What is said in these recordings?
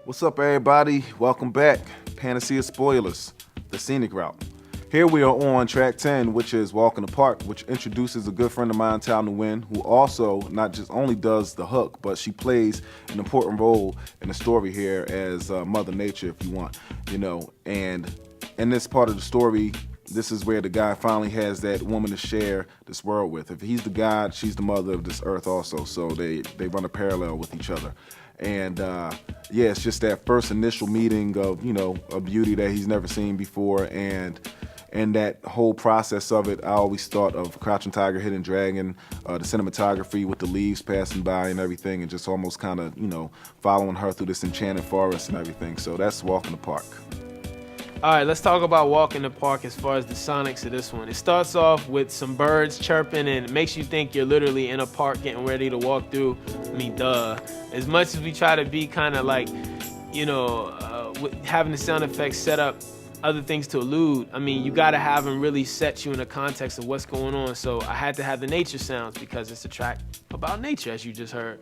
What's up, everybody? Welcome back. Panacea Spoilers, the scenic route. Here we are on track 10, which is Walk in the Park, which introduces a good friend of mine, Tal Nguyen, who also not just only does the hook, but she plays an important role in the story here as Mother Nature, if you want, And in this part of the story, this is where the guy finally has that woman to share this world with. If he's the god, she's the mother of this earth also. So they run a parallel with each other. And yeah, it's just that first initial meeting of, a beauty that he's never seen before. And that whole process of it, I always thought of Crouching Tiger, Hidden Dragon, the cinematography with the leaves passing by and everything, and just almost kind of, following her through this enchanted forest and everything. So that's Walk in the Park. All right, let's talk about Walk in the Park as far as the sonics of this one. It starts off with some birds chirping and it makes you think you're literally in a park getting ready to walk through. I mean, duh. As much as we try to be kind of like, having the sound effects set up other things to allude, I mean, you got to have them really set you in the context of what's going on. So I had to have the nature sounds because it's a track about nature, as you just heard.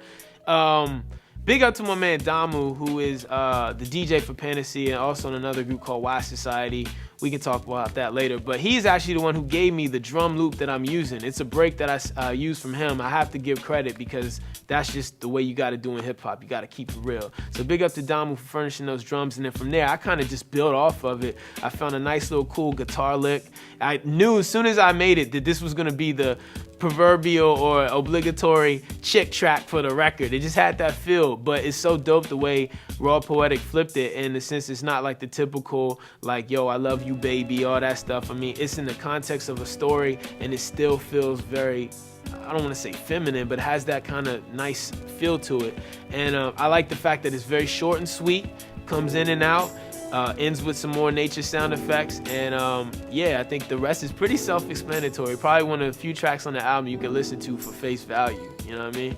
Big up to my man Damu, who is the DJ for Panacea and also in another group called Y Society. We can talk about that later. But he's actually the one who gave me the drum loop that I'm using. It's a break that I use from him. I have to give credit because that's just the way you got to do in hip hop. You got to keep it real. So big up to Damu for furnishing those drums. And then from there, I kind of just built off of it. I found a nice little cool guitar lick. I knew as soon as I made it that this was going to be the proverbial or obligatory chick track for the record. It just had that feel, but it's so dope the way Raw Poetic flipped it in the sense it's not like the typical like, yo, I love you baby, all that stuff. I mean, it's in the context of a story and it still feels very, I don't want to say feminine, but has that kind of nice feel to it. And I like the fact that it's very short and sweet, comes in and out, ends with some more nature sound effects, and yeah, I think the rest is pretty self-explanatory. Probably one of the few tracks on the album you can listen to for face value, you know what I mean?